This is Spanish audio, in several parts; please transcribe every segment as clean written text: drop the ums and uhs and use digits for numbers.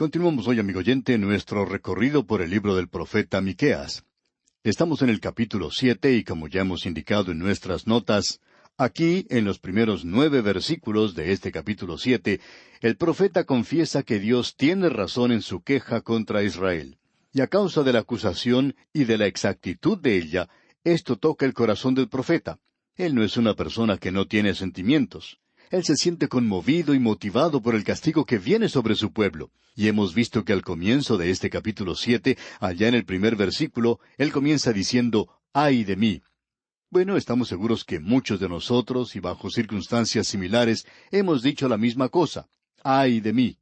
Continuamos hoy, amigo oyente, nuestro recorrido por el libro del profeta Miqueas. Estamos en el capítulo 7 y como ya hemos indicado en nuestras notas, aquí, en los primeros 9 versículos de este capítulo 7, el profeta confiesa que Dios tiene razón en su queja contra Israel. Y a causa de la acusación y de la exactitud de ella, esto toca el corazón del profeta. Él no es una persona que no tiene sentimientos. Él se siente conmovido y motivado por el castigo que viene sobre su pueblo. Y hemos visto que al comienzo de este capítulo 7, allá en el primer versículo, él comienza diciendo, ¡ay de mí! Bueno, estamos seguros que muchos de nosotros, y bajo circunstancias similares, hemos dicho la misma cosa, ¡ay de mí!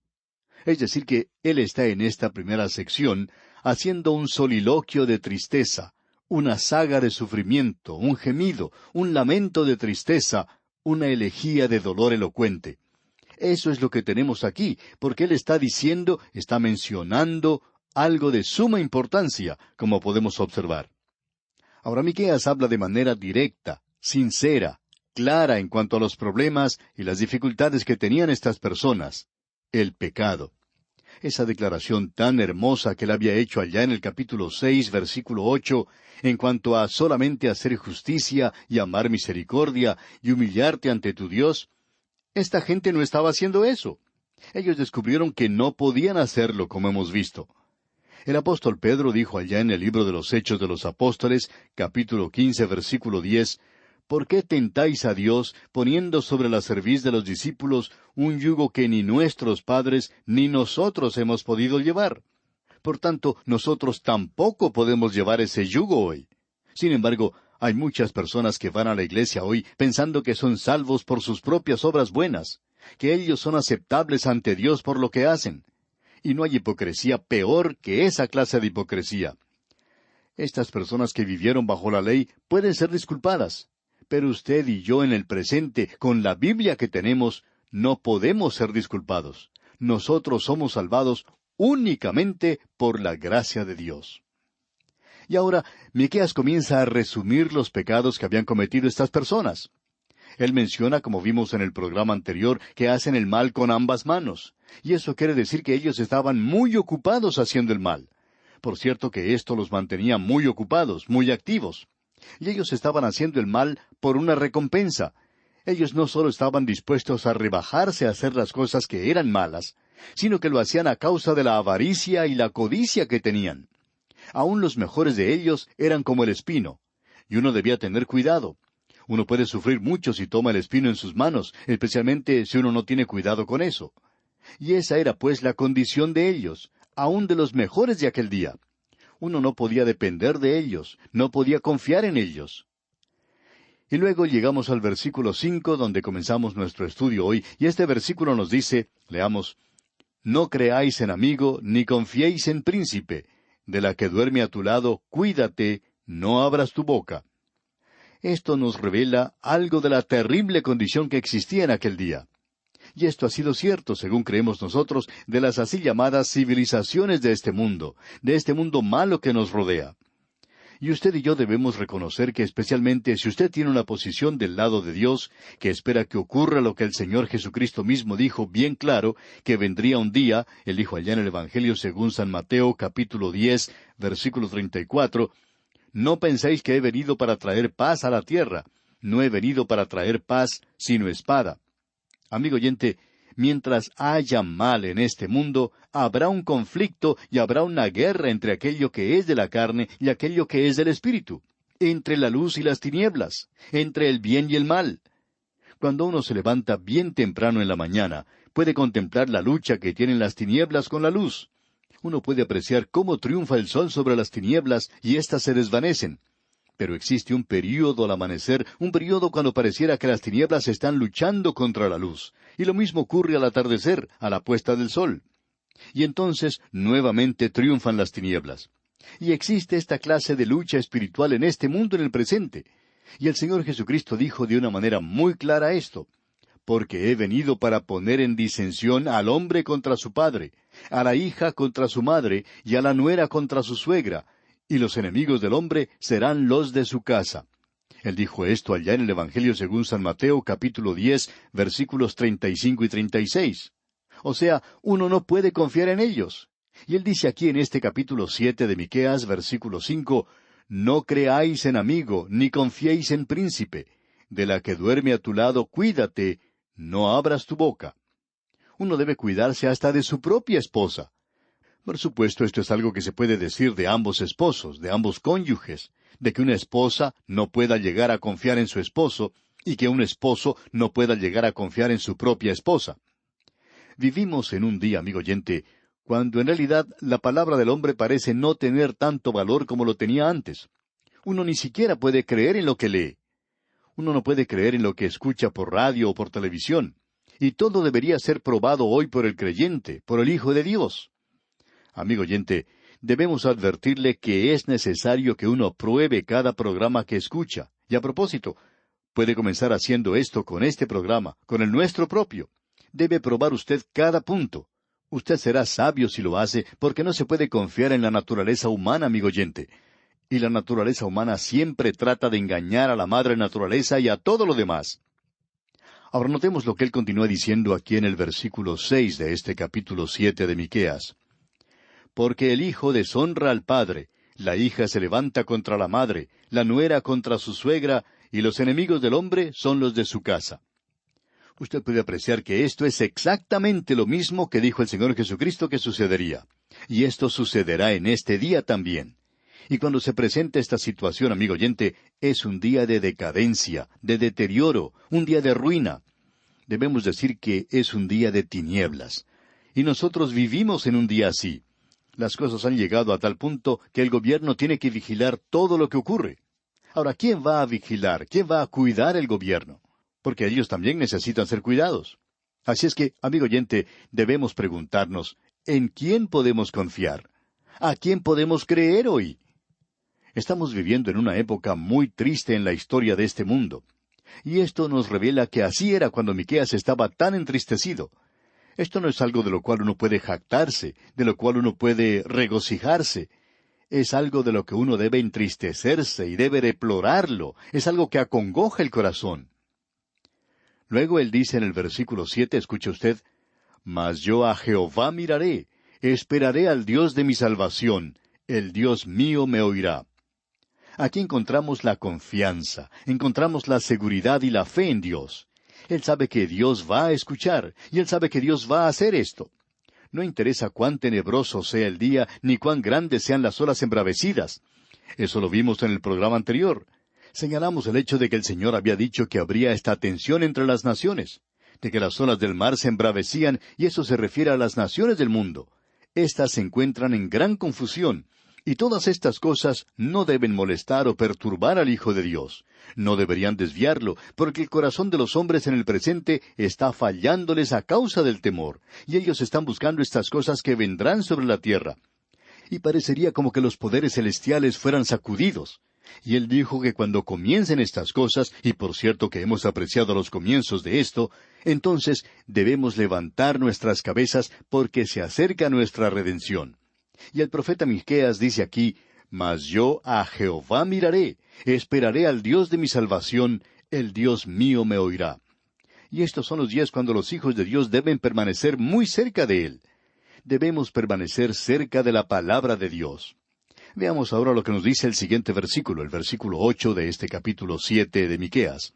Es decir, que él está en esta primera sección haciendo un soliloquio de tristeza, una saga de sufrimiento, un gemido, un lamento de tristeza, una elegía de dolor elocuente. Eso es lo que tenemos aquí, porque él está diciendo, está mencionando algo de suma importancia, como podemos observar. Ahora Miqueas habla de manera directa, sincera, clara en cuanto a los problemas y las dificultades que tenían estas personas. El pecado. Esa declaración tan hermosa que él había hecho allá en el capítulo 6, versículo 8, en cuanto a solamente hacer justicia y amar misericordia y humillarte ante tu Dios, esta gente no estaba haciendo eso. Ellos descubrieron que no podían hacerlo, como hemos visto. El apóstol Pedro dijo allá en el libro de los Hechos de los Apóstoles, capítulo 15, versículo 10, ¿por qué tentáis a Dios, poniendo sobre la cerviz de los discípulos un yugo que ni nuestros padres ni nosotros hemos podido llevar? Por tanto, nosotros tampoco podemos llevar ese yugo hoy. Sin embargo, hay muchas personas que van a la iglesia hoy pensando que son salvos por sus propias obras buenas, que ellos son aceptables ante Dios por lo que hacen. Y no hay hipocresía peor que esa clase de hipocresía. Estas personas que vivieron bajo la ley pueden ser disculpadas. Pero usted y yo en el presente, con la Biblia que tenemos, no podemos ser disculpados. Nosotros somos salvados únicamente por la gracia de Dios. Y ahora, Miqueas comienza a resumir los pecados que habían cometido estas personas. Él menciona, como vimos en el programa anterior, que hacen el mal con ambas manos. Y eso quiere decir que ellos estaban muy ocupados haciendo el mal. Por cierto que esto los mantenía muy ocupados, muy activos. Y ellos estaban haciendo el mal por una recompensa. Ellos no solo estaban dispuestos a rebajarse a hacer las cosas que eran malas, sino que lo hacían a causa de la avaricia y la codicia que tenían. Aún los mejores de ellos eran como el espino, y uno debía tener cuidado. Uno puede sufrir mucho si toma el espino en sus manos, especialmente si uno no tiene cuidado con eso. Y esa era pues la condición de ellos, aún de los mejores de aquel día. Uno no podía depender de ellos, no podía confiar en ellos. Y luego llegamos al versículo 5, donde comenzamos nuestro estudio hoy, y este versículo nos dice, leamos, «No creáis en amigo, ni confiéis en príncipe. De la que duerme a tu lado, cuídate, no abras tu boca». Esto nos revela algo de la terrible condición que existía en aquel día. Y esto ha sido cierto, según creemos nosotros, de las así llamadas civilizaciones de este mundo malo que nos rodea. Y usted y yo debemos reconocer que especialmente si usted tiene una posición del lado de Dios, que espera que ocurra lo que el Señor Jesucristo mismo dijo bien claro, que vendría un día, él dijo allá en el Evangelio según San Mateo, capítulo 10, versículo 34, «No penséis que he venido para traer paz a la tierra. No he venido para traer paz, sino espada». Amigo oyente, mientras haya mal en este mundo, habrá un conflicto y habrá una guerra entre aquello que es de la carne y aquello que es del Espíritu, entre la luz y las tinieblas, entre el bien y el mal. Cuando uno se levanta bien temprano en la mañana, puede contemplar la lucha que tienen las tinieblas con la luz. Uno puede apreciar cómo triunfa el sol sobre las tinieblas y éstas se desvanecen. Pero existe un período al amanecer, un período cuando pareciera que las tinieblas están luchando contra la luz. Y lo mismo ocurre al atardecer, a la puesta del sol. Y entonces nuevamente triunfan las tinieblas. Y existe esta clase de lucha espiritual en este mundo en el presente. Y el Señor Jesucristo dijo de una manera muy clara esto, «Porque he venido para poner en disensión al hombre contra su padre, a la hija contra su madre, y a la nuera contra su suegra, y los enemigos del hombre serán los de su casa». Él dijo esto allá en el Evangelio según San Mateo, capítulo 10, versículos 35 y 36. O sea, uno no puede confiar en ellos. Y él dice aquí en este capítulo 7 de Miqueas, versículo 5, «No creáis en amigo, ni confiéis en príncipe. De la que duerme a tu lado, cuídate, no abras tu boca». Uno debe cuidarse hasta de su propia esposa. Por supuesto, esto es algo que se puede decir de ambos esposos, de ambos cónyuges, de que una esposa no pueda llegar a confiar en su esposo y que un esposo no pueda llegar a confiar en su propia esposa. Vivimos en un día, amigo oyente, cuando en realidad la palabra del hombre parece no tener tanto valor como lo tenía antes. Uno ni siquiera puede creer en lo que lee. Uno no puede creer en lo que escucha por radio o por televisión. Y todo debería ser probado hoy por el creyente, por el Hijo de Dios. Amigo oyente, debemos advertirle que es necesario que uno pruebe cada programa que escucha. Y a propósito, puede comenzar haciendo esto con este programa, con el nuestro propio. Debe probar usted cada punto. Usted será sabio si lo hace, porque no se puede confiar en la naturaleza humana, amigo oyente. Y la naturaleza humana siempre trata de engañar a la madre naturaleza y a todo lo demás. Ahora notemos lo que él continúa diciendo aquí en el versículo 6 de este capítulo 7 de Miqueas. Porque el hijo deshonra al padre, la hija se levanta contra la madre, la nuera contra su suegra, y los enemigos del hombre son los de su casa. Usted puede apreciar que esto es exactamente lo mismo que dijo el Señor Jesucristo que sucedería. Y esto sucederá en este día también. Y cuando se presenta esta situación, amigo oyente, es un día de decadencia, de deterioro, un día de ruina. Debemos decir que es un día de tinieblas. Y nosotros vivimos en un día así. Las cosas han llegado a tal punto que el gobierno tiene que vigilar todo lo que ocurre. Ahora, ¿quién va a vigilar? ¿Quién va a cuidar el gobierno? Porque ellos también necesitan ser cuidados. Así es que, amigo oyente, debemos preguntarnos, ¿en quién podemos confiar? ¿A quién podemos creer hoy? Estamos viviendo en una época muy triste en la historia de este mundo. Y esto nos revela que así era cuando Miqueas estaba tan entristecido. Esto no es algo de lo cual uno puede jactarse, de lo cual uno puede regocijarse. Es algo de lo que uno debe entristecerse y debe deplorarlo. Es algo que acongoja el corazón. Luego él dice en el versículo 7, escuche usted, «Mas yo a Jehová miraré, esperaré al Dios de mi salvación, el Dios mío me oirá». Aquí encontramos la confianza, encontramos la seguridad y la fe en Dios. Él sabe que Dios va a escuchar, y él sabe que Dios va a hacer esto. No interesa cuán tenebroso sea el día, ni cuán grandes sean las olas embravecidas. Eso lo vimos en el programa anterior. Señalamos el hecho de que el Señor había dicho que habría esta tensión entre las naciones, de que las olas del mar se embravecían, y eso se refiere a las naciones del mundo. Estas se encuentran en gran confusión, y todas estas cosas no deben molestar o perturbar al Hijo de Dios. No deberían desviarlo, porque el corazón de los hombres en el presente está fallándoles a causa del temor, y ellos están buscando estas cosas que vendrán sobre la tierra. Y parecería como que los poderes celestiales fueran sacudidos. Y él dijo que cuando comiencen estas cosas, y por cierto que hemos apreciado los comienzos de esto, entonces debemos levantar nuestras cabezas porque se acerca nuestra redención. Y el profeta Miqueas dice aquí, «Mas yo a Jehová miraré, esperaré al Dios de mi salvación, el Dios mío me oirá». Y estos son los días cuando los hijos de Dios deben permanecer muy cerca de Él. Debemos permanecer cerca de la palabra de Dios. Veamos ahora lo que nos dice el siguiente versículo, el versículo 8 de este capítulo 7 de Miqueas.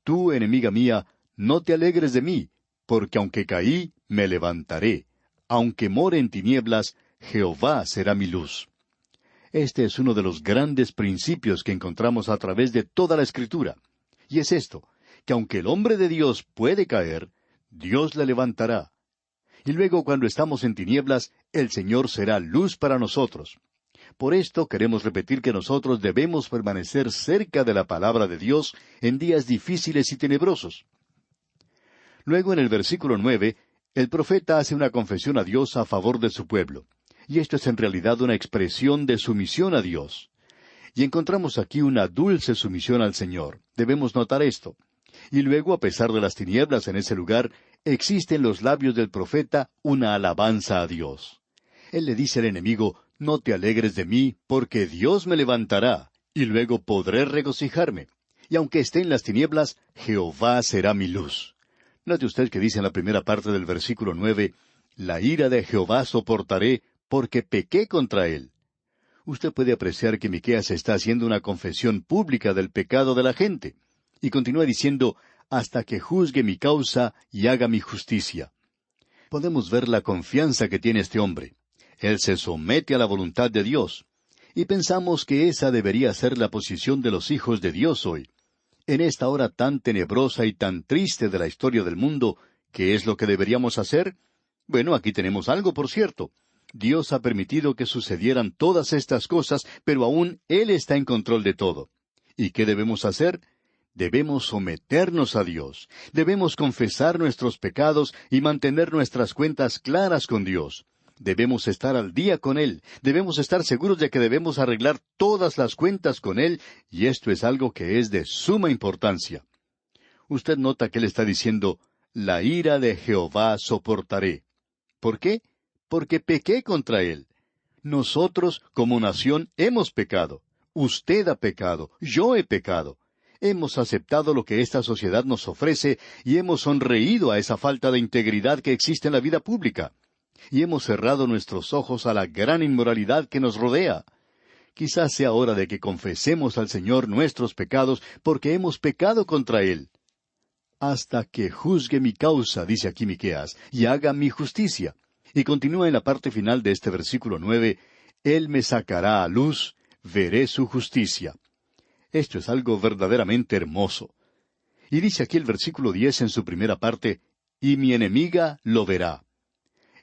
«Tú, enemiga mía, no te alegres de mí, porque aunque caí, me levantaré. Aunque more en tinieblas, Jehová será mi luz». Este es uno de los grandes principios que encontramos a través de toda la Escritura. Y es esto, que aunque el hombre de Dios puede caer, Dios le levantará. Y luego cuando estamos en tinieblas, el Señor será luz para nosotros. Por esto queremos repetir que nosotros debemos permanecer cerca de la palabra de Dios en días difíciles y tenebrosos. Luego en el versículo 9, el profeta hace una confesión a Dios a favor de su pueblo. Y esto es en realidad una expresión de sumisión a Dios. Y encontramos aquí una dulce sumisión al Señor. Debemos notar esto. Y luego, a pesar de las tinieblas en ese lugar, existe en los labios del profeta una alabanza a Dios. Él le dice al enemigo, «No te alegres de mí, porque Dios me levantará, y luego podré regocijarme. Y aunque esté en las tinieblas, Jehová será mi luz». Note usted que dice en la primera parte del versículo 9, la ira de Jehová soportaré, porque pequé contra él. Usted puede apreciar que Miqueas está haciendo una confesión pública del pecado de la gente. Y continúa diciendo, hasta que juzgue mi causa y haga mi justicia. Podemos ver la confianza que tiene este hombre. Él se somete a la voluntad de Dios. Y pensamos que esa debería ser la posición de los hijos de Dios hoy. En esta hora tan tenebrosa y tan triste de la historia del mundo, ¿qué es lo que deberíamos hacer? Bueno, aquí tenemos algo, por cierto. Dios ha permitido que sucedieran todas estas cosas, pero aún Él está en control de todo. ¿Y qué debemos hacer? Debemos someternos a Dios. Debemos confesar nuestros pecados y mantener nuestras cuentas claras con Dios. Debemos estar al día con Él. Debemos estar seguros de que debemos arreglar todas las cuentas con Él, y esto es algo que es de suma importancia. Usted nota que Él está diciendo, la ira de Jehová soportaré. ¿Por qué? Porque pequé contra Él. Nosotros, como nación, hemos pecado. Usted ha pecado. Yo he pecado. Hemos aceptado lo que esta sociedad nos ofrece y hemos sonreído a esa falta de integridad que existe en la vida pública. Y hemos cerrado nuestros ojos a la gran inmoralidad que nos rodea. Quizás sea hora de que confesemos al Señor nuestros pecados, porque hemos pecado contra Él. Hasta que juzgue mi causa, dice aquí Miqueas, y haga mi justicia. Y continúa en la parte final de este versículo 9, Él me sacará a luz, veré su justicia. Esto es algo verdaderamente hermoso. Y dice aquí el versículo 10 en su primera parte, y mi enemiga lo verá.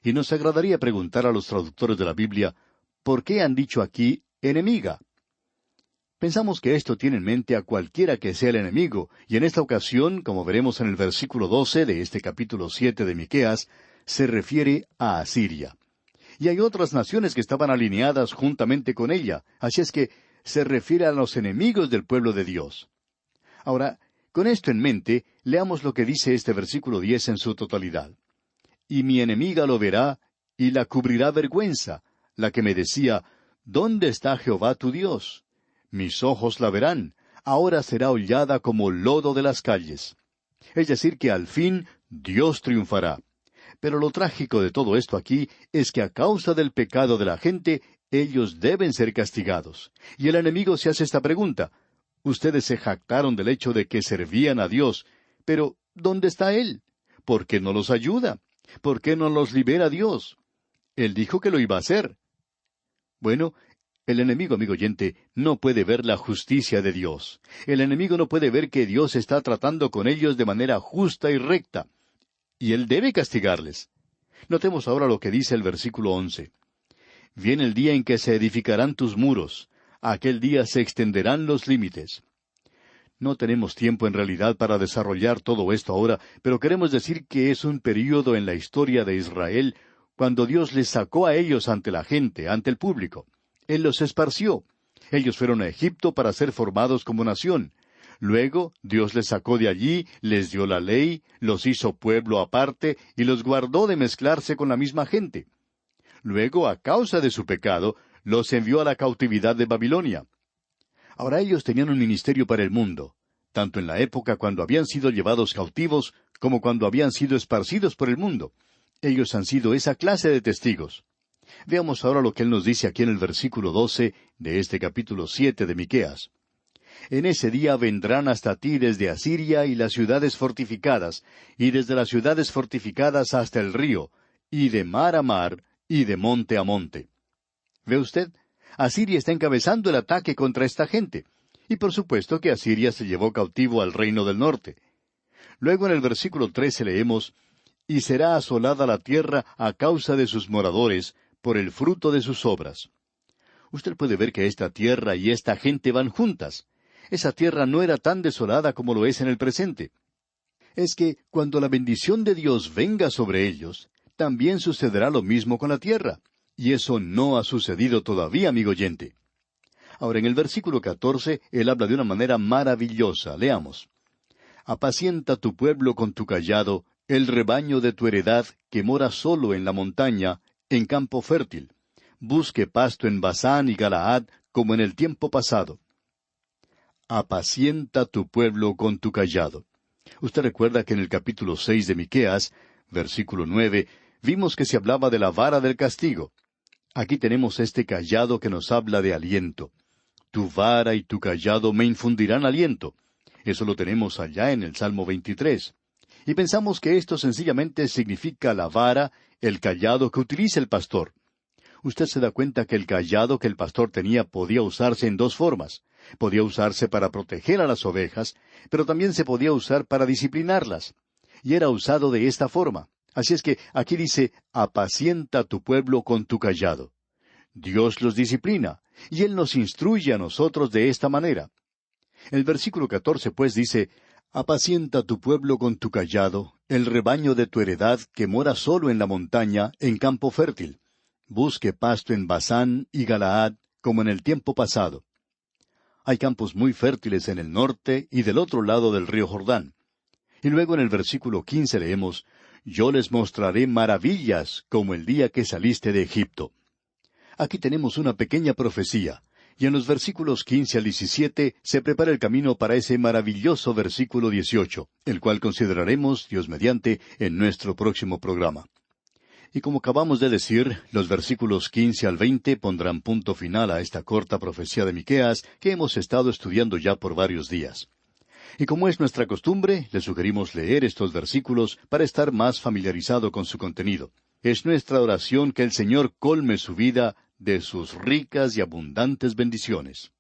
Y nos agradaría preguntar a los traductores de la Biblia, ¿por qué han dicho aquí enemiga? Pensamos que esto tiene en mente a cualquiera que sea el enemigo, y en esta ocasión, como veremos en el versículo 12 de este capítulo 7 de Miqueas, se refiere a Asiria. Y hay otras naciones que estaban alineadas juntamente con ella, así es que se refiere a los enemigos del pueblo de Dios. Ahora, con esto en mente, leamos lo que dice este versículo 10 en su totalidad. Y mi enemiga lo verá, y la cubrirá vergüenza, la que me decía, ¿dónde está Jehová tu Dios? Mis ojos la verán, ahora será hollada como lodo de las calles. Es decir, que al fin Dios triunfará. Pero lo trágico de todo esto aquí es que a causa del pecado de la gente, ellos deben ser castigados. Y el enemigo se hace esta pregunta. Ustedes se jactaron del hecho de que servían a Dios, pero ¿dónde está Él? ¿Por qué no los ayuda? ¿Por qué no los libera Dios? Él dijo que lo iba a hacer. Bueno, el enemigo, amigo oyente, no puede ver la justicia de Dios. El enemigo no puede ver que Dios está tratando con ellos de manera justa y recta. Y Él debe castigarles. Notemos ahora lo que dice el versículo 11. Viene el día en que se edificarán tus muros. Aquel día se extenderán los límites. No tenemos tiempo en realidad para desarrollar todo esto ahora, pero queremos decir que es un período en la historia de Israel cuando Dios les sacó a ellos ante la gente, ante el público. Él los esparció. Ellos fueron a Egipto para ser formados como nación. Luego Dios les sacó de allí, les dio la ley, los hizo pueblo aparte y los guardó de mezclarse con la misma gente. Luego, a causa de su pecado, los envió a la cautividad de Babilonia. Ahora ellos tenían un ministerio para el mundo, tanto en la época cuando habían sido llevados cautivos como cuando habían sido esparcidos por el mundo. Ellos han sido esa clase de testigos. Veamos ahora lo que Él nos dice aquí en el versículo 12 de este capítulo 7 de Miqueas. En ese día vendrán hasta ti desde Asiria y las ciudades fortificadas, y desde las ciudades fortificadas hasta el río, y de mar a mar, y de monte a monte. ¿Ve usted? Asiria está encabezando el ataque contra esta gente. Y por supuesto que Asiria se llevó cautivo al reino del norte. Luego en el versículo 13 leemos, y será asolada la tierra a causa de sus moradores, por el fruto de sus obras. Usted puede ver que esta tierra y esta gente van juntas. Esa tierra no era tan desolada como lo es en el presente. Es que cuando la bendición de Dios venga sobre ellos, también sucederá lo mismo con la tierra. Y eso no ha sucedido todavía, amigo oyente. Ahora, en el versículo 14, Él habla de una manera maravillosa. Leamos. Apacienta tu pueblo con tu cayado, el rebaño de tu heredad, que mora solo en la montaña, en campo fértil. Busque pasto en Basán y Galaad, como en el tiempo pasado. Apacienta tu pueblo con tu cayado. Usted recuerda que en el capítulo 6 de Miqueas, versículo 9, vimos que se hablaba de la vara del castigo. Aquí tenemos este cayado que nos habla de aliento. Tu vara y tu cayado me infundirán aliento. Eso lo tenemos allá en el Salmo 23. Y pensamos que esto sencillamente significa la vara, el cayado que utiliza el pastor. Usted se da cuenta que el cayado que el pastor tenía podía usarse en dos formas. Podía usarse para proteger a las ovejas, pero también se podía usar para disciplinarlas. Y era usado de esta forma. Así es que aquí dice, apacienta a tu pueblo con tu cayado. Dios los disciplina, y Él nos instruye a nosotros de esta manera. El versículo 14 pues dice, apacienta a tu pueblo con tu cayado, el rebaño de tu heredad que mora solo en la montaña, en campo fértil. Busque pasto en Basán y Galaad, como en el tiempo pasado. Hay campos muy fértiles en el norte y del otro lado del río Jordán. Y luego en el versículo 15 leemos, yo les mostraré maravillas como el día que saliste de Egipto. Aquí tenemos una pequeña profecía, y en los versículos 15 al 17 se prepara el camino para ese maravilloso versículo 18, el cual consideraremos, Dios mediante, en nuestro próximo programa. Y como acabamos de decir, los versículos 15 al 20 pondrán punto final a esta corta profecía de Miqueas que hemos estado estudiando ya por varios días. Y como es nuestra costumbre, le sugerimos leer estos versículos para estar más familiarizado con su contenido. Es nuestra oración que el Señor colme su vida de sus ricas y abundantes bendiciones.